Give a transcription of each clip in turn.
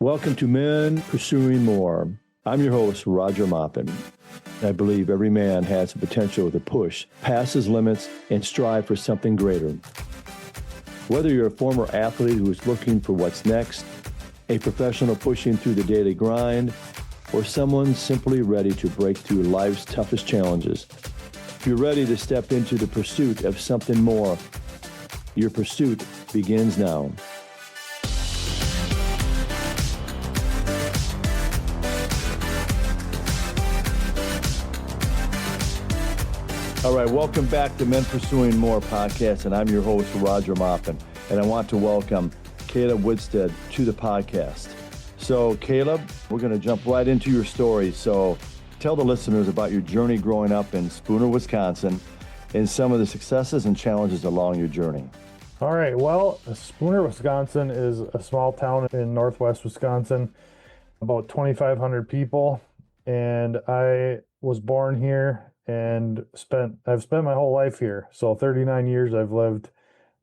Welcome to Men Pursuing More. I'm your host, Roger Maupin. I believe every man has the potential to push past his limits and strive for something greater. Whether you're a former athlete who is looking for what's next, a professional pushing through the daily grind, or someone simply ready to break through life's toughest challenges, you're ready to step into the pursuit of something more. Your pursuit begins now. All right, welcome back to Men Pursuing More podcast, and I'm your host, Roger Maupin, and I want to welcome Caleb Woodstead to the podcast. So, Caleb, we're going to jump right into your story. So, tell the listeners about your journey growing up in Spooner, Wisconsin, and some of the successes and challenges along your journey. All right, well, Spooner, Wisconsin is a small town in northwest Wisconsin, about 2,500 people, and I was born here and I've spent my whole life here. So 39 years I've lived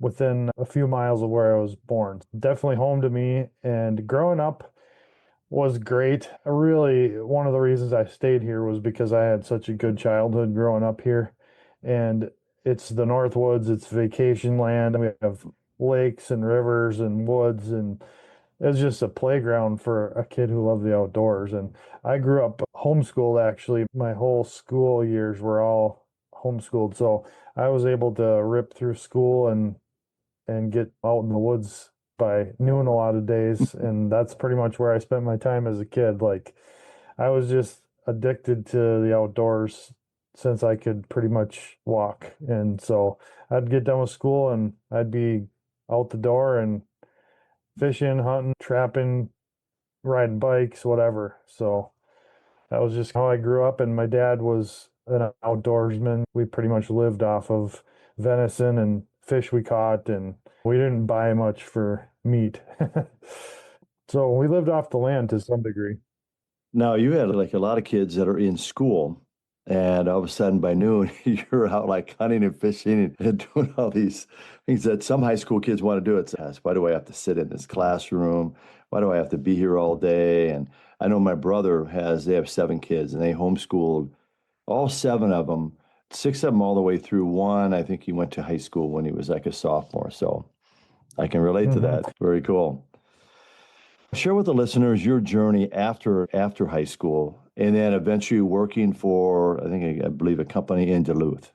within a few miles of where I was born. Definitely home to me, and growing up was great. Really, one of the reasons I stayed here was because I had such a good childhood growing up here. And it's the Northwoods, it's vacation land. We have lakes and rivers and woods, and it's just a playground for a kid who loved the outdoors. And I grew up homeschooled, actually. My whole school years were all homeschooled. So I was able to rip through school and get out in the woods by noon a lot of days. And that's pretty much where I spent my time as a kid. Like, I was just addicted to the outdoors since I could pretty much walk. And so I'd get done with school and I'd be out the door and fishing, hunting, trapping, riding bikes, whatever. So that was just how I grew up. And my dad was an outdoorsman. We pretty much lived off of venison and fish we caught, and we didn't buy much for meat. So we lived off the land to some degree. Now, you had like a lot of kids that are in school, and all of a sudden by noon, you're out like hunting and fishing and doing all these things that some high school kids want to do. It's, why do I have to sit in this classroom? Why do I have to be here all day? And I know my brother they have 7 kids, and they homeschooled all 7 of them, 6 of them all the way through. One, I think he went to high school when he was like a sophomore. So I can relate to that. Very cool. Share with the listeners your journey after high school, and then eventually working for, I believe, a company in Duluth.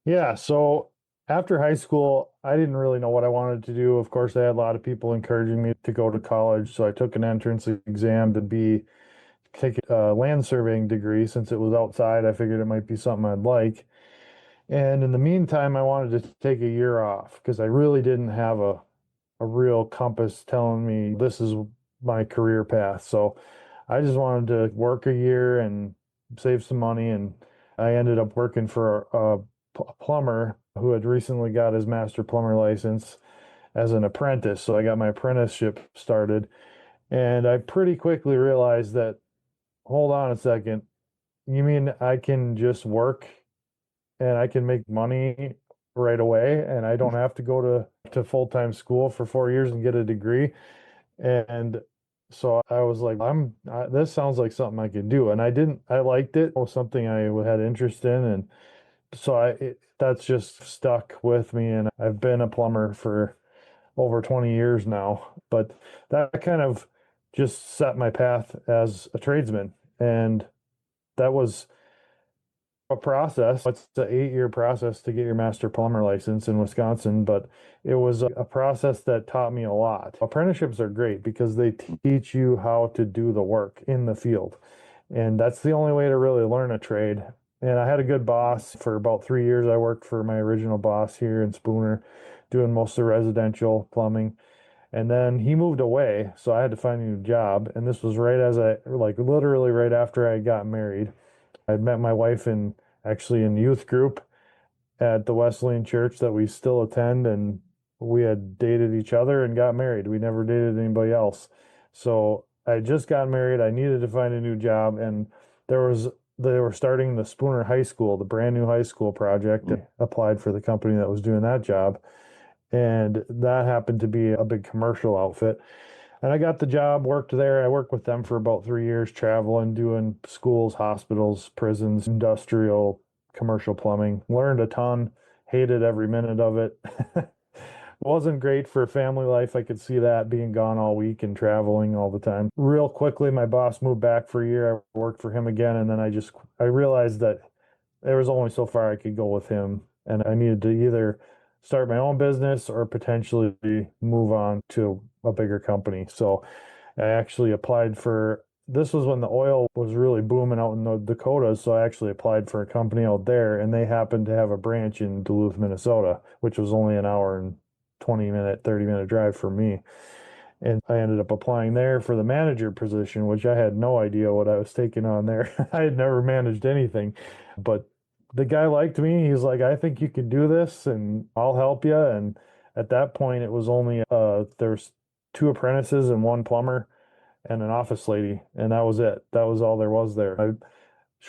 Yeah, so after high school, I didn't really know what I wanted to do. Of course, I had a lot of people encouraging me to go to college, so I took an entrance exam to take a land surveying degree. Since it was outside, I figured it might be something I'd like. And in the meantime, I wanted to take a year off because I really didn't have a real compass telling me this is my career path. So I just wanted to work a year and save some money. And I ended up working for a plumber who had recently got his master plumber license as an apprentice. So I got my apprenticeship started. And I pretty quickly realized that, hold on a second, you mean I can just work and I can make money right away, and I don't have to go to full-time school for 4 years and get a degree? And so I was like, this sounds like something I could do. And I liked it. It was something I had interest in. And so that's just stuck with me. And I've been a plumber for over 20 years now, but that kind of just set my path as a tradesman. And that was a process. It's an 8-year process to get your master plumber license in Wisconsin, but it was a process that taught me a lot. Apprenticeships are great because they teach you how to do the work in the field. And that's the only way to really learn a trade. And I had a good boss. For about 3 years, I worked for my original boss here in Spooner, doing most of the residential plumbing. And then he moved away, so I had to find a new job. And this was literally right after I got married. I'd met my wife actually in youth group at the Wesleyan Church that we still attend, and we had dated each other and got married. We never dated anybody else. So I just got married. I needed to find a new job, and they were starting the Spooner High School, the brand new high school project. I applied for the company that was doing that job, and that happened to be a big commercial outfit. And I got the job, worked there. I worked with them for about 3 years, traveling, doing schools, hospitals, prisons, industrial, commercial plumbing. Learned a ton, hated every minute of it. Wasn't great for family life. I could see that being gone all week and traveling all the time. Real quickly, my boss moved back for a year. I worked for him again, and then I realized that there was only so far I could go with him, and I needed to either start my own business or potentially move on to a bigger company. So I actually applied for this was when the oil was really booming out in the Dakotas. So I actually applied for a company out there, and they happened to have a branch in Duluth, Minnesota, which was only an hour and 20-minute, 30-minute drive for me. And I ended up applying there for the manager position, which I had no idea what I was taking on there. I had never managed anything, but the guy liked me. He's like, I think you can do this and I'll help you. And at that point, it was only, there's two apprentices and one plumber and an office lady. And that was it. That was all there was there.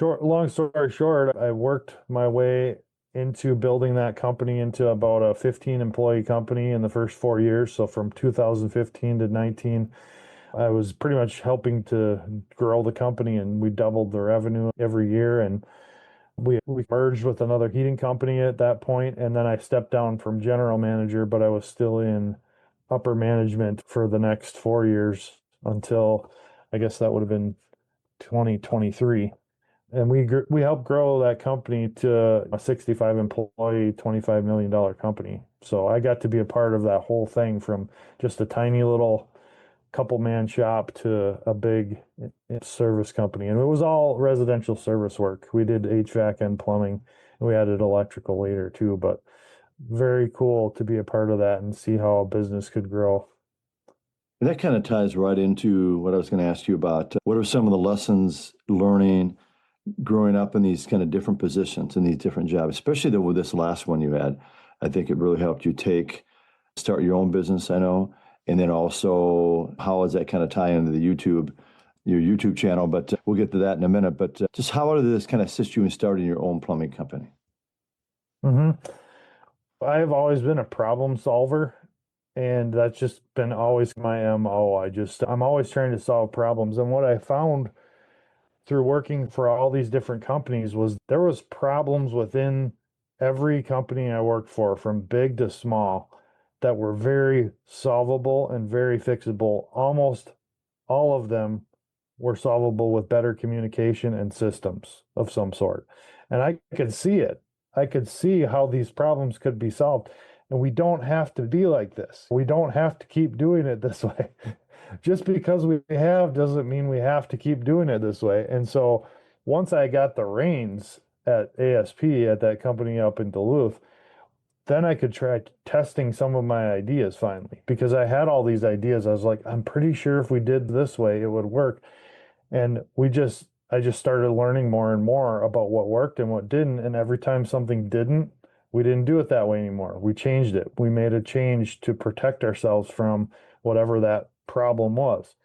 Long story short, I worked my way into building that company into about a 15 employee company in the first 4 years. So from 2015 to 19, I was pretty much helping to grow the company, and we doubled the revenue every year. And we merged with another heating company at that point, and then I stepped down from general manager, but I was still in upper management for the next 4 years until I guess that would have been 2023. And we helped grow that company to a 65 employee, $25 million company. So I got to be a part of that whole thing from just a tiny little couple man shop to a big service company. And it was all residential service work. We did HVAC and plumbing, and we added electrical later too, but very cool to be a part of that and see how a business could grow. And that kind of ties right into what I was going to ask you about. What are some of the lessons learning growing up in these kind of different positions in these different jobs, especially with this last one you had? I think it really helped you start your own business, I know. And then also, how does that kind of tie into your YouTube channel? But we'll get to that in a minute. But just how did this kind of assist you in starting your own plumbing company? hmm I've always been a problem solver, and that's just been always my MO. I'm always trying to solve problems. And what I found through working for all these different companies was there was problems within every company I worked for, from big to small, that were very solvable and very fixable. Almost all of them were solvable with better communication and systems of some sort. And I could see it. I could see how these problems could be solved. And we don't have to be like this. We don't have to keep doing it this way. Just because we have doesn't mean we have to keep doing it this way. And so once I got the reins at ASP, at that company up in Duluth, then I could try testing some of my ideas finally, because I had all these ideas. I was like, I'm pretty sure if we did this way, it would work. And I just started learning more and more about what worked and what didn't. And every time something didn't, we didn't do it that way anymore. We changed it. We made a change to protect ourselves from whatever that problem was,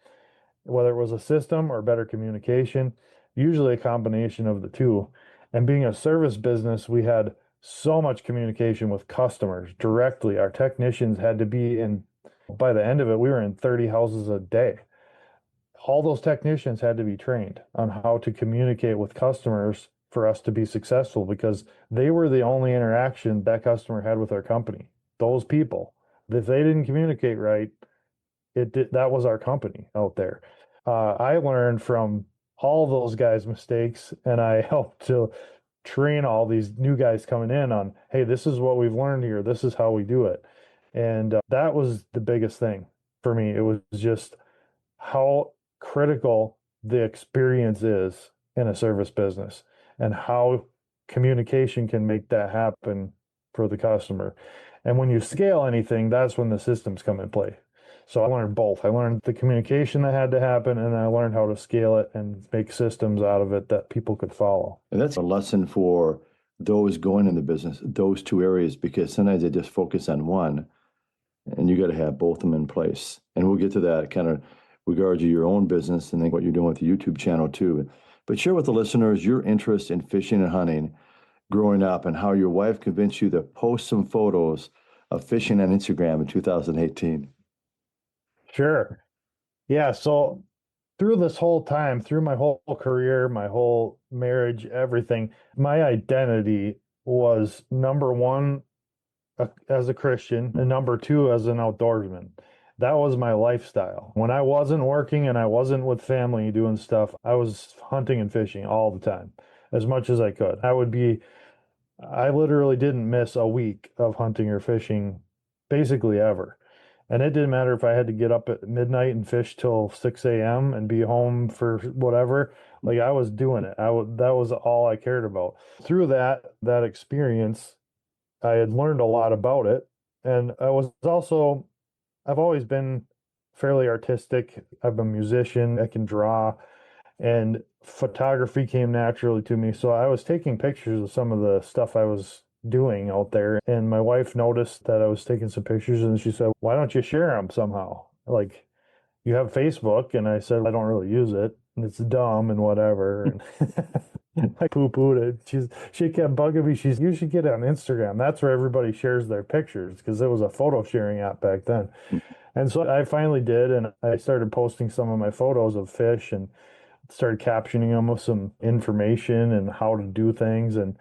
whether it was a system or better communication, usually a combination of the two. And being a service business, we had so much communication with customers directly. Our technicians had to be in, by the end of it, we were in 30 houses a day. All those technicians had to be trained on how to communicate with customers for us to be successful, because they were the only interaction that customer had with our company. Those people, if they didn't communicate right, that was our company out there. I learned from all those guys' mistakes, and I helped to train all these new guys coming in on, hey, this is what we've learned here. This is how we do it. And that was the biggest thing for me. It was just how critical the experience is in a service business, and how communication can make that happen for the customer. And when you scale anything, that's when the systems come in play. So I learned both. I learned the communication that had to happen, and I learned how to scale it and make systems out of it that people could follow. And that's a lesson for those going in the business, those two areas, because sometimes they just focus on one, and you got to have both of them in place. And we'll get to that kind of regard to your own business and then what you're doing with the YouTube channel too. But share with the listeners your interest in fishing and hunting growing up, and how your wife convinced you to post some photos of fishing on Instagram in 2018. Sure. Yeah, so through this whole time, through my whole career, my whole marriage, everything, my identity was number one as a Christian and number two as an outdoorsman. That was my lifestyle. When I wasn't working and I wasn't with family doing stuff, I was hunting and fishing all the time, as much as I could. I literally didn't miss a week of hunting or fishing basically ever. And it didn't matter if I had to get up at midnight and fish till 6 a.m. and be home for whatever. Like I was doing it. That was all I cared about. Through that experience, I had learned a lot about it. And I've always been fairly artistic. I'm a musician. I can draw, and photography came naturally to me. So I was taking pictures of some of the stuff I was doing out there, and my wife noticed that I was taking some pictures, and she said, "Why don't you share them somehow? Like you have Facebook?" And I said, "I don't really use it, and it's dumb and whatever." And I poo-pooed it. She kept bugging me. You should get it on Instagram. That's where everybody shares their pictures because it was a photo sharing app back then. And so I finally did, and I started posting some of my photos of fish and started captioning them with some information and how to do things, and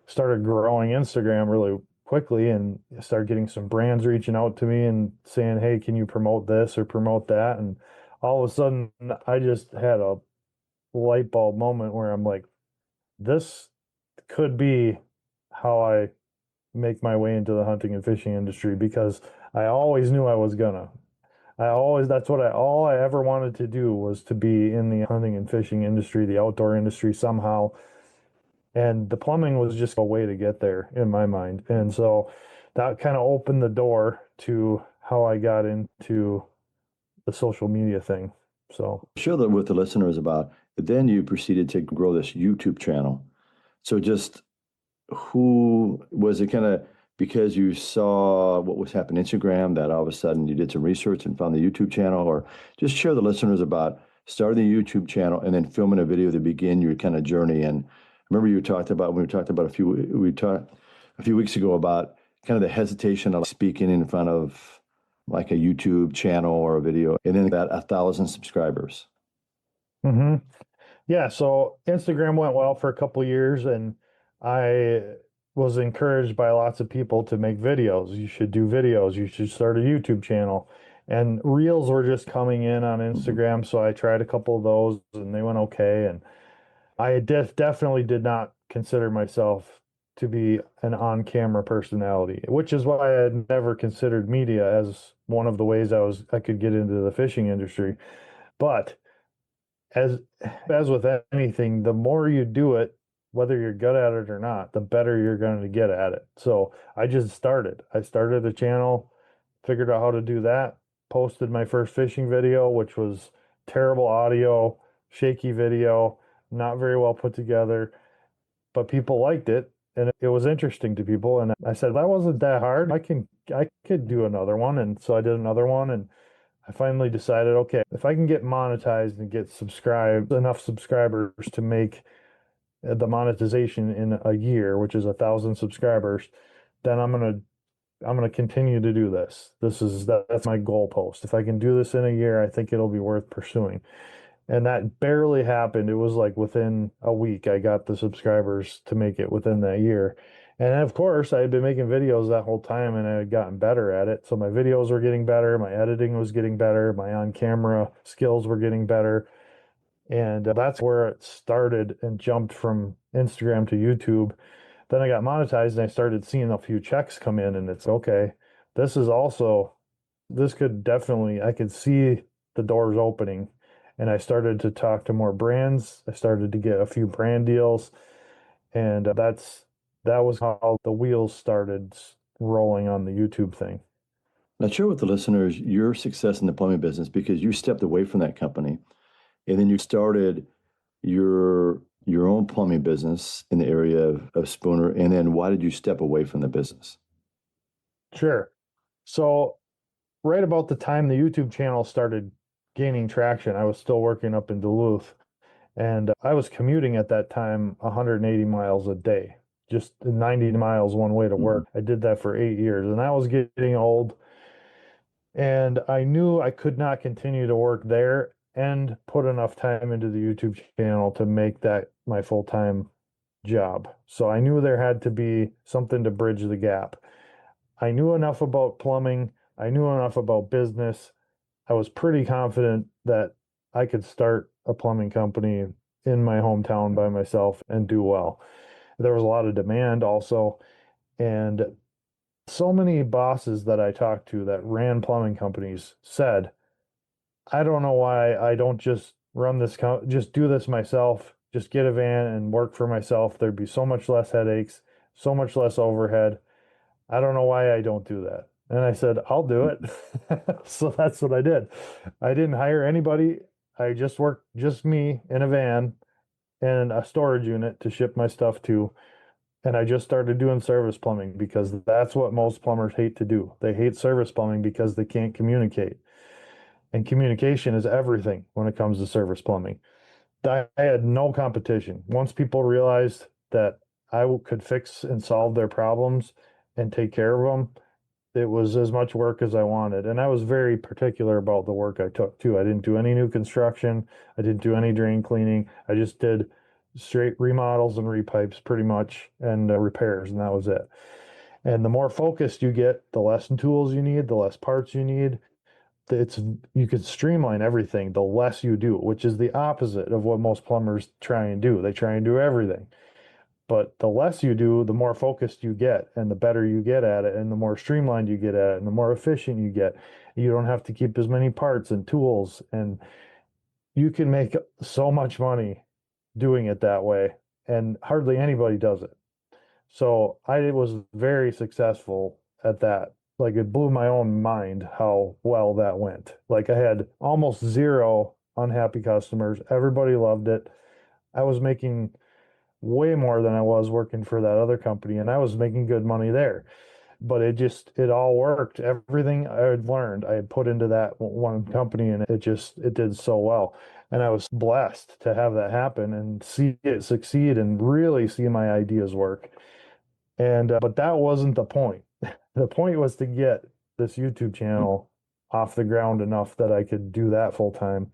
started growing Instagram really quickly, and started getting some brands reaching out to me and saying, "Hey, can you promote this or promote that?" And all of a sudden I just had a light bulb moment where I'm like, this could be how I make my way into the hunting and fishing industry, because I always knew I was gonna. That's all I ever wanted to do was to be in the hunting and fishing industry, the outdoor industry somehow. And the plumbing was just a way to get there in my mind. And so that kind of opened the door to how I got into the social media thing. So, Share that with the listeners about, then you proceeded to grow this YouTube channel. So just who was it, kind of because you saw what was happening on Instagram that all of a sudden you did some research and found the YouTube channel, or just share the listeners about starting the YouTube channel and then filming a video to begin your kind of journey. And remember you talked about, when we talked about we talked a few weeks ago about kind of the hesitation of speaking in front of like a YouTube channel or a video, and then that 1,000 subscribers. hmm yeah, so Instagram went well for a couple of years, and I was encouraged by lots of people to make videos. You should do videos. You should start a YouTube channel. And reels were just coming in on Mhm. Instagram, so I tried a couple of those and they went okay. And definitely did not consider myself to be an on-camera personality, which is why I had never considered media as one of the ways I could get into the fishing industry. But as as with anything, the more you do it, whether you're good at it or not, the better you're going to get at it. So I just started. I started a channel, figured out how to do that, posted my first fishing video, which was terrible audio, shaky video, not very well put together, but people liked it and it was interesting to people. And I said, that wasn't that hard. I could do another one. And so I did another one, and I finally decided, okay, if I can get monetized and get enough subscribers to make the monetization in a year, which is 1,000 subscribers, then I'm gonna continue to do this. That's my goalpost. If I can do this in a year, I think it'll be worth pursuing. And that barely happened. It was like within a week, I got the subscribers to make it within that year. And of course, I had been making videos that whole time and I had gotten better at it. So my videos were getting better, my editing was getting better, my on camera skills were getting better. And that's where it started and jumped from Instagram to YouTube. Then I got monetized and I started seeing a few checks come in, and it's okay. This is also, this could definitely, I could see the doors opening, and I started to talk to more brands. I started to get a few brand deals, and that was how the wheels started rolling on the YouTube thing. Now, share with the listeners your success in the plumbing business, because you stepped away from that company and then you started your own plumbing business in the area of Spooner. And then why did you step away from the business? Sure. So right about the time the YouTube channel started gaining traction, I was still working up in Duluth, and I was commuting at that time 180 miles a day, just 90 miles one way to Mhm. work. I did that for 8 years, and I was getting old. And I knew I could not continue to work there and put enough time into the YouTube channel to make that my full-time job. So I knew there had to be something to bridge the gap. I knew enough about plumbing. I knew enough about business. I was pretty confident that I could start a plumbing company in my hometown by myself and do well. There was a lot of demand also. And so many bosses that I talked to that ran plumbing companies said, I don't know why I don't just just do this myself, just get a van and work for myself. There'd be so much less headaches, so much less overhead. I don't know why I don't do that. And I said, I'll do it. So that's what I did. I didn't hire anybody. I just worked just me in a van and a storage unit to ship my stuff to. And I just started doing service plumbing because that's what most plumbers hate to do. They hate service plumbing because they can't communicate. And communication is everything when it comes to service plumbing. I had no competition. Once people realized that could fix and solve their problems and take care of them, it was as much work as I wanted. And I was very particular about the work I took too. I didn't do any new construction. I didn't do any drain cleaning. I just did straight remodels and repipes pretty much and repairs, and that was it. And the more focused you get, the less tools you need, the less parts you need. It's you can streamline everything the less you do, which is the opposite of what most plumbers try and do. They try and do everything. But the less you do, the more focused you get, and the better you get at it, and the more streamlined you get at it, and the more efficient you get. You don't have to keep as many parts and tools, and you can make so much money doing it that way, and hardly anybody does it. So I was very successful at that. Like it blew my own mind how well that went. Like I had almost zero unhappy customers. Everybody loved it. I was making way more than I was working for that other company, and I was making good money there. But it all worked. Everything I had learned, I had put into that one company, and it did so well. And I was blessed to have that happen and see it succeed and really see my ideas work. And but that wasn't the point. The point was to get this YouTube channel off the ground enough that I could do that full time.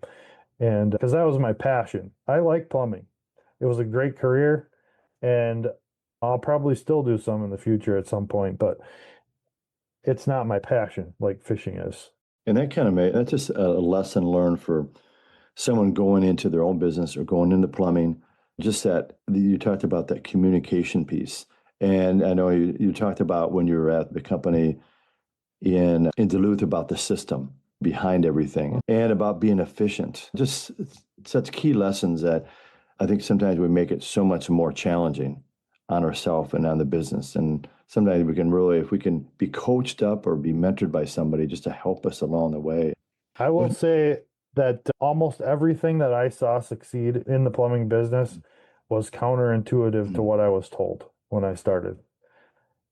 And because that was my passion. I like plumbing. It was a great career, and I'll probably still do some in the future at some point, but it's not my passion like fishing is. And that kind of that's just a lesson learned for someone going into their own business or going into plumbing. Just that you talked about that communication piece. And I know you talked about when you were at the company in Duluth about the system behind everything and about being efficient. Just such key lessons that I think sometimes we make it so much more challenging on ourselves and on the business. And sometimes we can really, if we can be coached up or be mentored by somebody just to help us along the way. I will say that almost everything that I saw succeed in the plumbing business was counterintuitive to what I was told when I started.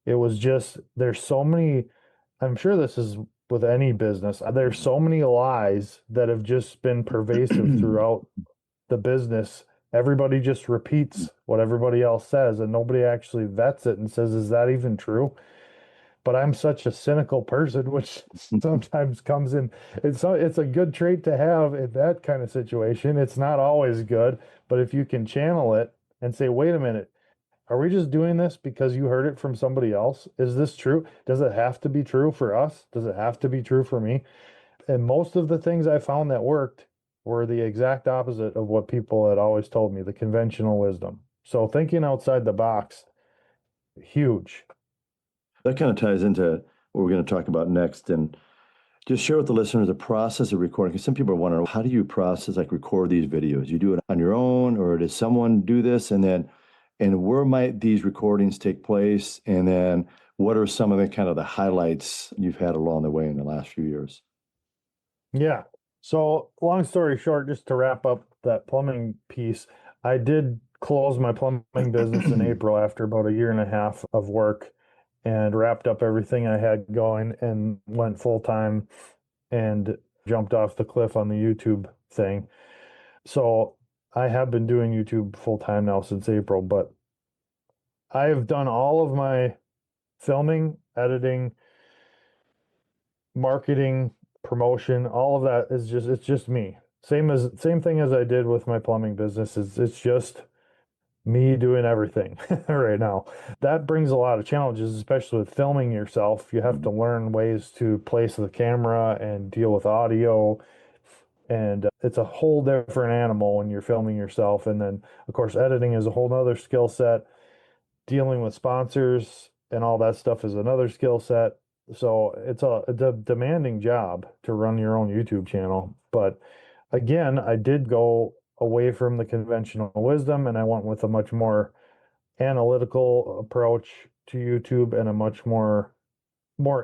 It was just, there's so many, I'm sure this is with any business, there's so many lies that have just been pervasive throughout the business. Everybody just repeats what everybody else says, and nobody actually vets it and says, is that even true? But I'm such a cynical person, which sometimes comes in. It's a good trait to have in that kind of situation. It's not always good, but if you can channel it and say, wait a minute, are we just doing this because you heard it from somebody else? Is this true? Does it have to be true for us? Does it have to be true for me? And most of the things I found that worked were the exact opposite of what people had always told me, the conventional wisdom. So thinking outside the box, huge. That kind of ties into what we're going to talk about next. And just share with the listeners the process of recording, because some people want to know, how do you process, like record these videos? You do it on your own, or does someone do this? And where might these recordings take place? And then what are some of the kind of the highlights you've had along the way in the last few years? Yeah. So long story short, just to wrap up that plumbing piece, I did close my plumbing business in April after about a year and a half of work and wrapped up everything I had going and went full time and jumped off the cliff on the YouTube thing. So I have been doing YouTube full time now since April, but I've done all of my filming, editing, marketing, promotion, all of that is just, it's just me. Same thing as I did with my plumbing business. It's just me doing everything right now. That brings a lot of challenges, especially with filming yourself. You have to learn ways to place the camera and deal with audio. And it's a whole different animal when you're filming yourself. And then, of course, editing is a whole nother skill set. Dealing with sponsors and all that stuff is another skill set. So it's a demanding job to run your own YouTube channel. But again, I did go away from the conventional wisdom and I went with a much more analytical approach to YouTube and a much more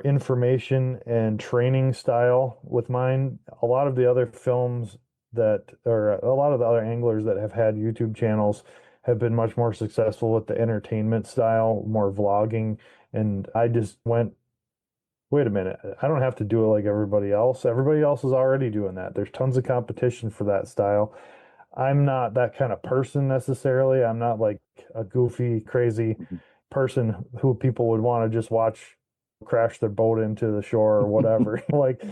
information and training style with mine. A lot of the other films that, or a lot of the other anglers that have had YouTube channels have been much more successful with the entertainment style, more vlogging. And I just went, wait a minute, I don't have to do it like everybody else. Everybody else is already doing that. There's tons of competition for that style. I'm not that kind of person necessarily. I'm not like a goofy, crazy person who people would want to just watch crash their boat into the shore or whatever. Like,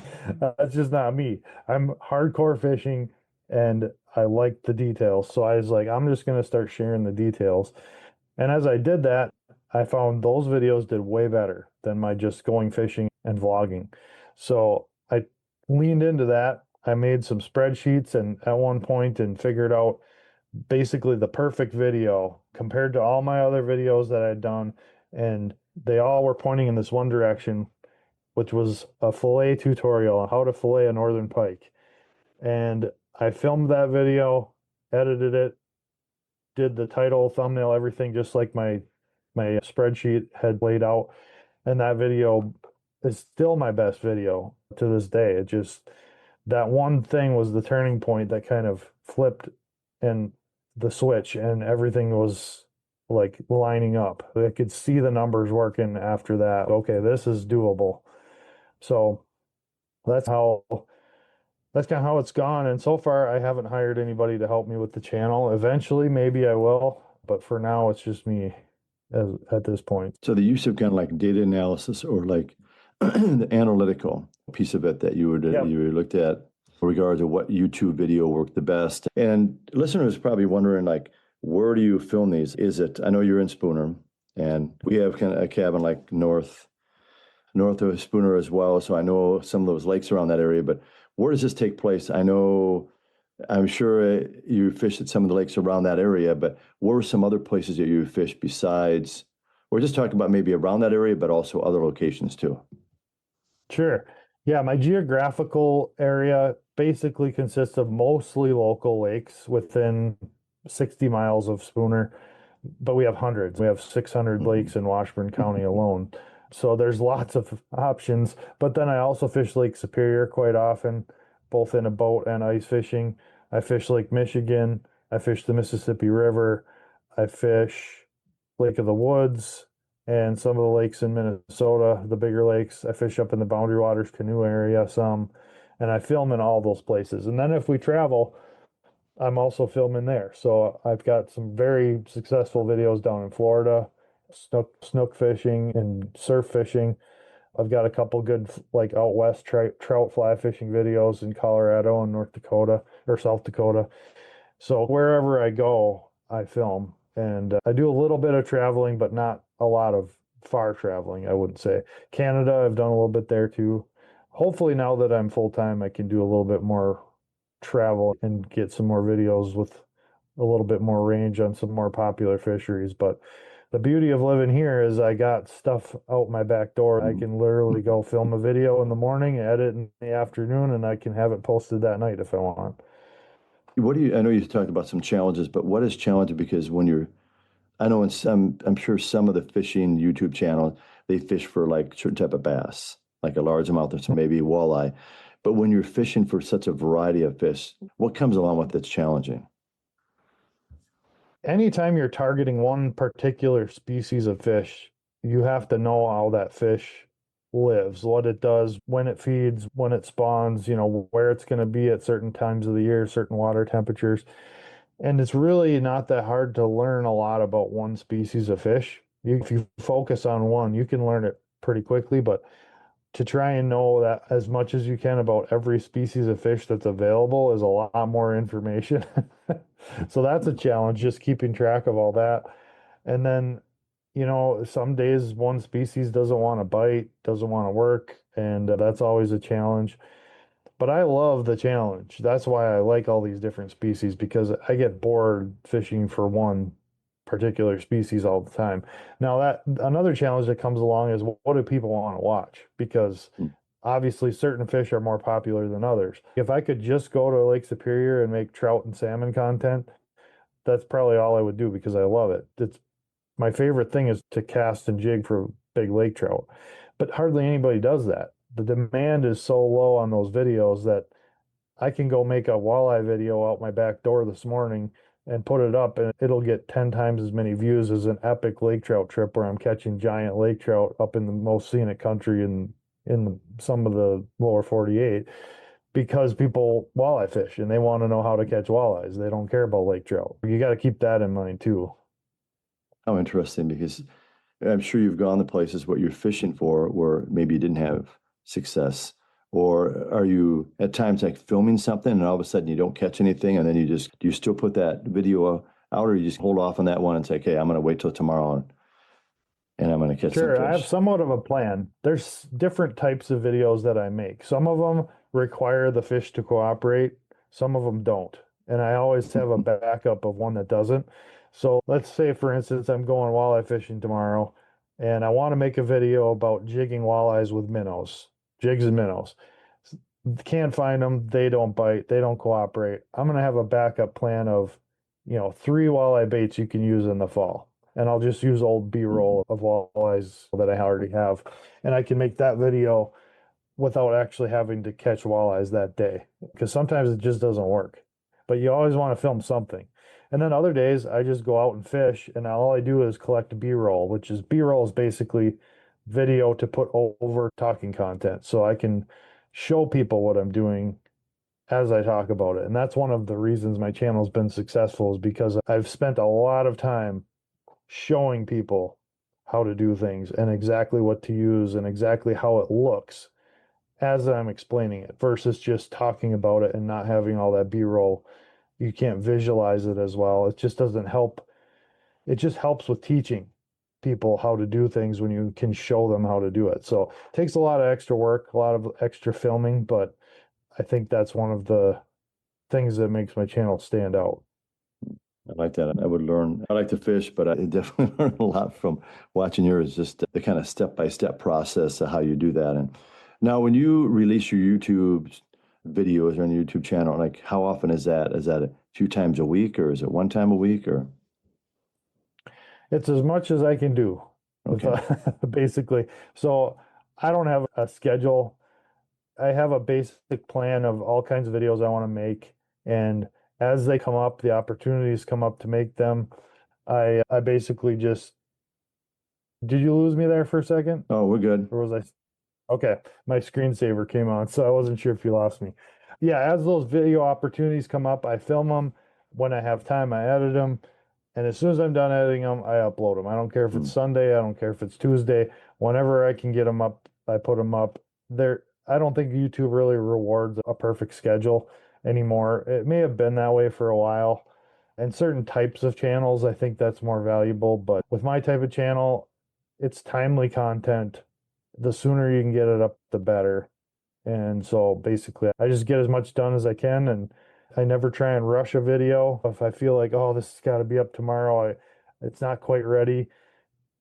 that's just not me. I'm hardcore fishing and I like the details. So I was like, I'm just going to start sharing the details. And as I did that, I found those videos did way better than my just going fishing and vlogging. So I leaned into that. I made some spreadsheets and at one point and figured out basically the perfect video compared to all my other videos that I'd done. And they all were pointing in this one direction, which was a fillet tutorial on how to fillet a northern pike. And I filmed that video, edited it, did the title, thumbnail, everything just like my spreadsheet had laid out. And that video is still my best video to this day. It just, that one thing was the turning point that kind of flipped and the switch and everything was like lining up. I could see the numbers working after that. Okay, this is doable. So that's how that's kind of how it's gone. And so far, I haven't hired anybody to help me with the channel. Eventually, maybe I will, but for now, it's just me at this point. So the use of kind of like data analysis or like the analytical piece of it that Yep. you looked at in regard to what YouTube video worked the best. And listeners probably wondering like, where do you film these? Is it, I know you're in Spooner and we have kind of a cabin like north of Spooner as well. So I know some of those lakes around that area, but where does this take place? I'm sure you fished at some of the lakes around that area, but where are some other places that you fished besides, we're just talking about maybe around that area, but also other locations too? Sure. Yeah, my geographical area basically consists of mostly local lakes within 60 miles of Spooner, but we have hundreds. We have 600 lakes in Washburn County alone. So there's lots of options. But then I also fish Lake Superior quite often, both in a boat and ice fishing. I fish Lake Michigan. I fish the Mississippi River. I fish Lake of the Woods and some of the lakes in Minnesota, the bigger lakes. I fish up in the Boundary Waters canoe area some, and I film in all those places. And then if we travel, I'm also filming there. So I've got some very successful videos down in Florida, snook fishing and surf fishing. I've got a couple good like out west trout fly fishing videos in Colorado and North Dakota or South Dakota. So wherever I go, I film. And I do a little bit of traveling, but not a lot of far traveling, I wouldn't say. Canada, I've done a little bit there too. Hopefully now that I'm full time, I can do a little bit more travel and get some more videos with a little bit more range on some more popular fisheries. But the beauty of living here is I got stuff out my back door. I can literally go film a video in the morning, edit in the afternoon, and I can have it posted that night if I want. I know you talked about some challenges, but what is challenging? Because I know I'm sure some of the fishing YouTube channels, they fish for like certain type of bass, like a largemouth or some maybe walleye. But when you're fishing for such a variety of fish, what comes along with it's challenging? Anytime you're targeting one particular species of fish, you have to know how that fish lives, what it does, when it feeds, when it spawns, where it's going to be at certain times of the year, certain water temperatures. And it's really not that hard to learn a lot about one species of fish. If you focus on one, you can learn it pretty quickly, but to try and know that as much as you can about every species of fish that's available is a lot more information. So that's a challenge, just keeping track of all that. And then, some days one species doesn't want to bite, doesn't want to work, and that's always a challenge. But I love the challenge. That's why I like all these different species because I get bored fishing for one particular species all the time. Now that another challenge that comes along is what do people want to watch? Because Mm. obviously certain fish are more popular than others. If I could just go to Lake Superior and make trout and salmon content, that's probably all I would do because I love it. It's my favorite thing is to cast and jig for big lake trout, but hardly anybody does that. The demand is so low on those videos that I can go make a walleye video out my back door this morning and put it up, and it'll get 10 times as many views as an epic lake trout trip where I'm catching giant lake trout up in the most scenic country in some of the lower 48 because people walleye fish and they want to know how to catch walleyes. They don't care about lake trout. You got to keep that in mind too. How interesting, because I'm sure you've gone to places what you're fishing for where maybe you didn't have success. Or are you at times like filming something and all of a sudden you don't catch anything and then do you still put that video out or you just hold off on that one and say, okay, I'm going to wait till tomorrow and I'm going to catch some Sure, I have fish? somewhat of a plan. There's different types of videos that I make. Some of them require the fish to cooperate, some of them don't. And I always have a backup of one that doesn't. So let's say, for instance, I'm going walleye fishing tomorrow and I want to make a video about jigging walleyes with minnows, jigs and minnows. Can't find them, they don't bite, they don't cooperate. I'm going to have a backup plan of, 3 walleye baits you can use in the fall and I'll just use old Mhm. B-roll of walleyes that I already have. And I can make that video without actually having to catch walleyes that day because sometimes it just doesn't work. But you always want to film something. And then other days I just go out and fish and all I do is collect B-roll, which is B-roll is basically video to put over talking content. So I can show people what I'm doing as I talk about it. And that's one of the reasons my channel's been successful is because I've spent a lot of time showing people how to do things and exactly what to use and exactly how it looks as I'm explaining it versus just talking about it and not having all that B-roll. You can't visualize it as well. It just doesn't help. It just helps with teaching people how to do things when you can show them how to do it. So it takes a lot of extra work, a lot of extra filming, but I think that's one of the things that makes my channel stand out. I like that. I would learn. I like to fish, but I definitely learn a lot from watching yours, just the kind of step-by-step process of how you do that. And now when you release your YouTube videos on your YouTube channel, like how often is that? Is that a few times a week or is it one time a week or It's as much as I can do with okay. basically. So I don't have a schedule. I have a basic plan of all kinds of videos I want to make. And as they come up, the opportunities come up to make them. I basically just, did you lose me there for a second? Oh, we're good. Or was I? Okay, my screensaver came on, so I wasn't sure if you lost me. Yeah, as those video opportunities come up, I film them. When I have time, I edit them. And as soon as I'm done editing them, I upload them. I don't care if it's Hmm. Sunday, I don't care if it's Tuesday. Whenever I can get them up, I put them up. I don't think YouTube really rewards a perfect schedule anymore. It may have been that way for a while. And certain types of channels, I think that's more valuable. But with my type of channel, it's timely content. The sooner you can get it up, the better. And so basically, I just get as much done as I can, and I never try and rush a video. If I feel like, oh, this has got to be up tomorrow, it's not quite ready.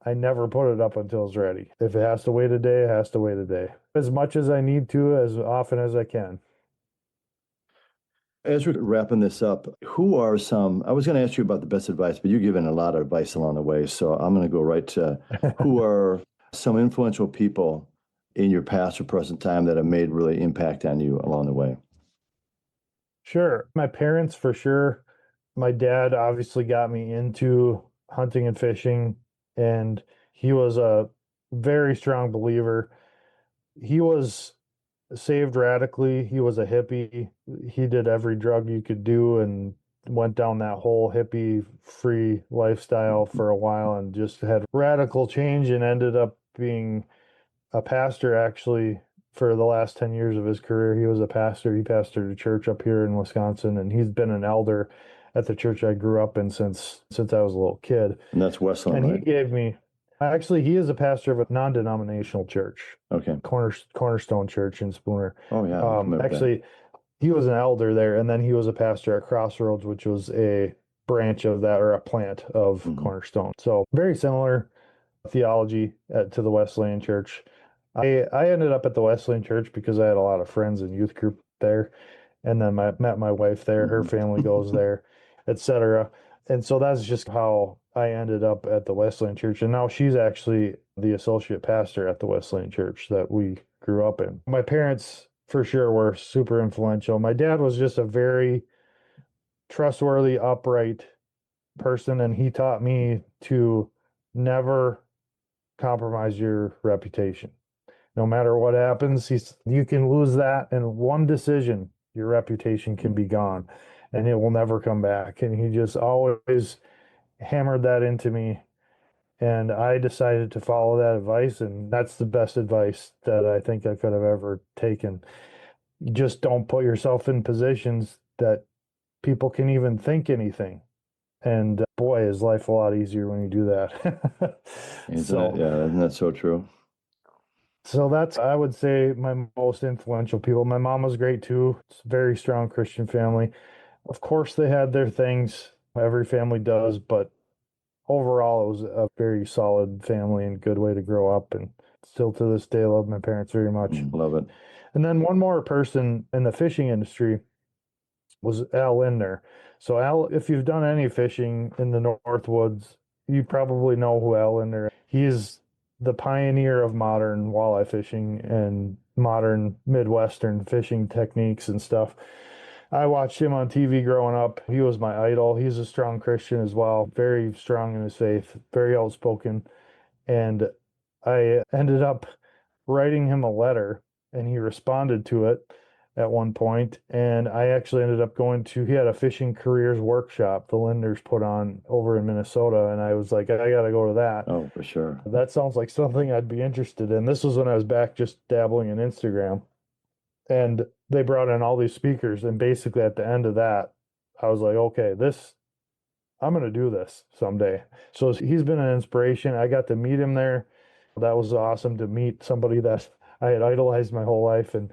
I never put it up until it's ready. If it has to wait a day, it has to wait a day. As much as I need to, as often as I can. As we're wrapping this up, who are some, I was going to ask you about the best advice, but you're giving a lot of advice along the way. So I'm going to go right to who are some influential people in your past or present time that have made really impact on you along the way? Sure. My parents, for sure. My dad obviously got me into hunting and fishing, and he was a very strong believer. He was saved radically. He was a hippie. He did every drug you could do and went down that whole hippie free lifestyle for a while and just had radical change and ended up being a pastor actually for the last 10 years of his career. He was a pastor. He pastored a church up here in Wisconsin, and he's been an elder at the church I grew up in since I was a little kid. And that's Westland, And right? he gave me, actually, he is a pastor of a non-denominational church, Okay. Cornerstone Church in Spooner. Oh, yeah. I'm familiar with that. Actually, he was an elder there, and then he was a pastor at Crossroads, which was a branch of that, or a plant of Cornerstone. So very similar theology to the Wesleyan Church. I ended up at the Wesleyan Church because I had a lot of friends in youth group there, and then I met my wife there. Her family goes there, etc. And so that's just how I ended up at the Wesleyan Church. And now she's actually the associate pastor at the Wesleyan Church that we grew up in. My parents, for sure, were super influential. My dad was just a very trustworthy, upright person, and he taught me to never compromise your reputation. No matter what happens, you can lose that in one decision. Your reputation can be gone, and it will never come back. And he just always hammered that into me, and I decided to follow that advice, and that's the best advice that I think I could have ever taken. Just don't put yourself in positions that people can even think anything. And boy, is life a lot easier when you do that. Isn't that so true? So that's, I would say, my most influential people. My mom was great too. It's a very strong Christian family. Of course, they had their things. Every family does, but overall, it was a very solid family and good way to grow up. And still to this day, love my parents very much. Love it. And then one more person in the fishing industry was Al Lindner. So Al, if you've done any fishing in the Northwoods, you probably know who Al Lindner is. He is the pioneer of modern walleye fishing and modern Midwestern fishing techniques and stuff. I watched him on TV growing up. He was my idol. He's a strong Christian as well, very strong in his faith, very outspoken. And I ended up writing him a letter, and he responded to it at one point. And I actually ended up he had a fishing careers workshop the Lindners put on over in Minnesota. And I was like, I got to go to that. Oh, for sure. That sounds like something I'd be interested in. This was when I was back just dabbling in Instagram. And they brought in all these speakers. And basically at the end of that, I was like, okay, I'm going to do this someday. So he's been an inspiration. I got to meet him there. That was awesome to meet somebody that I had idolized my whole life. And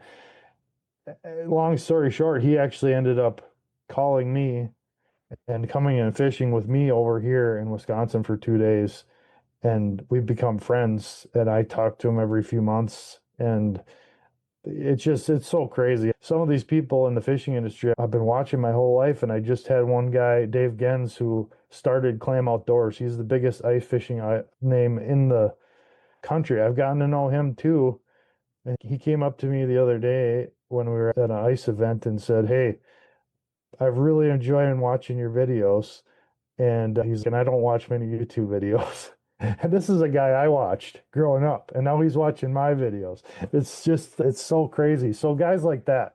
long story short, he actually ended up calling me and coming and fishing with me over here in Wisconsin for 2 days. And we've become friends, and I talk to him every few months. And it's so crazy. Some of these people in the fishing industry I've been watching my whole life, and I just had one guy, Dave Gens, who started Clam Outdoors. He's the biggest ice fishing name in the country. I've gotten to know him too. And he came up to me the other day when we were at an ice event and said, hey, I've really enjoyed watching your videos. And he's like, and I don't watch many YouTube videos. And this is a guy I watched growing up, and now he's watching my videos. It's so crazy. So guys like that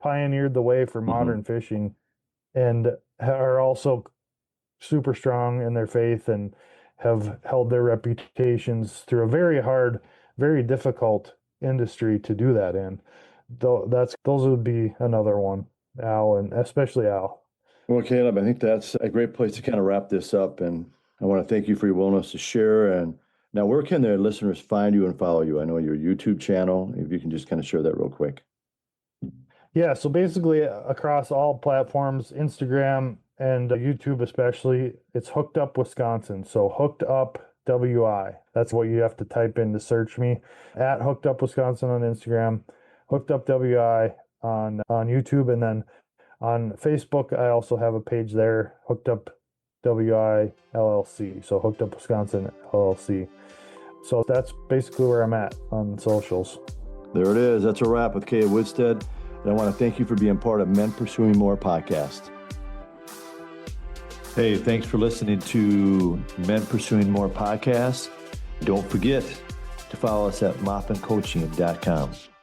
pioneered the way for modern fishing and are also super strong in their faith and have held their reputations through a very hard, very difficult industry to do that in. Those would be another one, Al, and especially Al. Well, Caleb, I think that's a great place to kind of wrap this up. And I want to thank you for your willingness to share. And now, where can their listeners find you and follow you? I know your YouTube channel. If you can just kind of share that real quick. Yeah, so basically across all platforms, Instagram and YouTube especially, it's Hooked Up Wisconsin. So Hooked Up WI. That's what you have to type in to search me. At Hooked Up Wisconsin on Instagram, Hooked Up WI on YouTube, and then on Facebook, I also have a page there, Hooked Up WI LLC. So Hooked Up Wisconsin LLC. So that's basically where I'm at on socials. There it is. That's a wrap with Caleb Woodstead. And I want to thank you for being part of Men Pursuing More podcast. Hey, thanks for listening to Men Pursuing More podcast. Don't forget to follow us at maupincoaching.com.